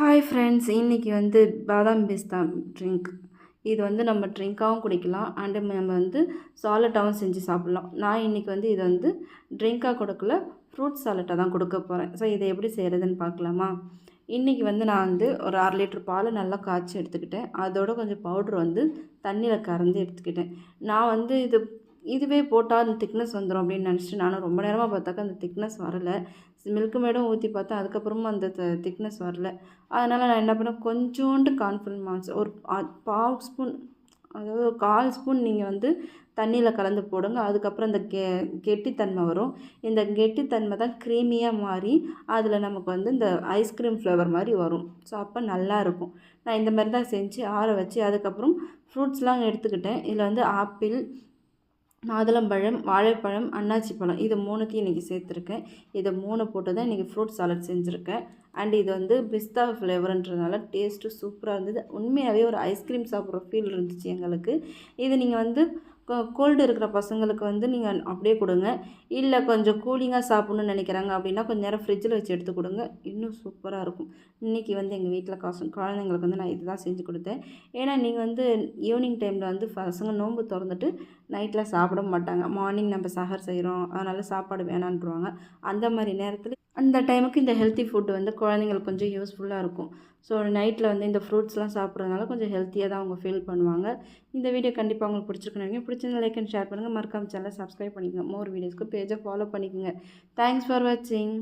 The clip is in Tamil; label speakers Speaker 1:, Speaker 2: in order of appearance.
Speaker 1: ஹாய் ஃப்ரெண்ட்ஸ், இன்றைக்கி வந்து பாதாம் பிஸ்தா ட்ரிங்க். இது வந்து நம்ம ட்ரிங்க்காகவும் குடிக்கலாம் அண்டு நம்ம வந்து சாலட்டாகவும் செஞ்சு சாப்பிட்லாம். நான் இன்றைக்கி வந்து இதை வந்து ட்ரிங்க்காக கொடுக்கல, ஃப்ரூட் சாலட்டாக தான் கொடுக்க போகிறேன். ஸோ இதை எப்படி செய்கிறதுன்னு பார்க்கலாமா? இன்றைக்கி வந்து நான் வந்து ஒரு 1/2 லிட்டர் பால் நல்லா காய்ச்சி எடுத்துக்கிட்டேன். அதோட கொஞ்சம் பவுட்ரு வந்து தண்ணியில் கறந்து எடுத்துக்கிட்டேன். நான் வந்து இதுவே போட்டால் அந்த திக்னஸ் வந்துடும் அப்படின்னு நினச்சிட்டு நானும் ரொம்ப நேரமாக பார்த்தாக்கா அந்த திக்னஸ் வரலை. மில்க் மேடும் ஊற்றி பார்த்தேன், அதுக்கப்புறமும் அந்த திக்னஸ் வரல. அதனால் நான் என்ன பண்ணேன், கொஞ்சோண்டு கார்ன்ஃப்ளவர் மாஸ் ஒரு 1/4 ஸ்பூன், அதாவது ஒரு 1/4 ஸ்பூன் நீங்கள் வந்து தண்ணியில் கலந்து போடுங்க. அதுக்கப்புறம் இந்த கெட்டித்தன்மை வரும். இந்த கெட்டித்தன்மை தான் க்ரீமியாக மாறி அதில் நமக்கு வந்து இந்த ஐஸ்கிரீம் ஃப்ளேவர் மாதிரி வரும். ஸோ அப்போ நல்லாயிருக்கும். நான் இந்த மாதிரி தான் செஞ்சு ஆற வச்சு அதுக்கப்புறம் ஃப்ரூட்ஸ்லாம் எடுத்துக்கிட்டேன். இதில் வந்து ஆப்பிள், மாதுளம்பழம், வாழைப்பழம், அன்னாச்சி பழம் இது 3த்தையும் இன்றைக்கி சேர்த்துருக்கேன். இதை 3 போட்டு தான் இன்றைக்கி ஃப்ரூட் சாலட் செஞ்சுருக்கேன். அண்ட் இது வந்து பிஸ்தா ஃப்ளேவருன்றதுனால டேஸ்ட்டு சூப்பராக இருந்தது. உண்மையாகவே ஒரு ஐஸ்கிரீம் சாப்பிட்ற ஃபீல் இருந்துச்சு எங்களுக்கு. இது நீங்கள் வந்து கோல்டு இருக்கிற பசங்களுக்கு வந்து நீங்கள் அப்படியே கொடுங்க. இல்லை கொஞ்சம் கூலிங்காக சாப்பிட்ணுன்னு நினைக்கிறாங்க அப்படின்னா கொஞ்சம் நேரம் ஃப்ரிட்ஜில் வச்சு எடுத்து கொடுங்க, இன்னும் சூப்பராக இருக்கும். இன்றைக்கி வந்து எங்கள் வீட்டில் குழந்தைங்களுக்கு வந்து நான் இது தான் செஞ்சு கொடுத்தேன். ஏன்னா நீங்கள் வந்து ஈவினிங் டைமில் வந்து பசங்க நோன்பு திறந்துட்டு நைட்டில் சாப்பிட மாட்டாங்க. மார்னிங் நம்ம சஹர் செய்கிறோம், அதனால் சாப்பாடு வேணான்றுவாங்க. அந்த மாதிரி நேரத்தில் அந்த டைமுக்கு இந்த ஹெல்த்தி ஃபுட்டு வந்து குழந்தைங்களுக்கு கொஞ்சம் யூஸ்ஃபுல்லாக இருக்கும். ஸோ நைட்டில் வந்து இந்த ஃப்ரூட்ஸ்லாம் சாப்பிட்றதுனால கொஞ்சம் ஹெல்த்தியாக தான் அவங்க ஃபீல் பண்ணுவாங்க. இந்த வீடியோ கண்டிப்பாக உங்களுக்கு பிடிச்சிருக்குன்னு நினைக்கிறேன். பிடிச்சிருந்தா லைக் அண்ட் ஷேர் பண்ணுங்கள். மறக்காம சேனலை சப்ஸ்கிரைப் பண்ணிக்கோங்க. மோர் வீடியோஸ்க்கு பேஜை ஃபாலோ பண்ணிக்கோங்க. தேங்க்ஸ் ஃபார் வாட்சிங்.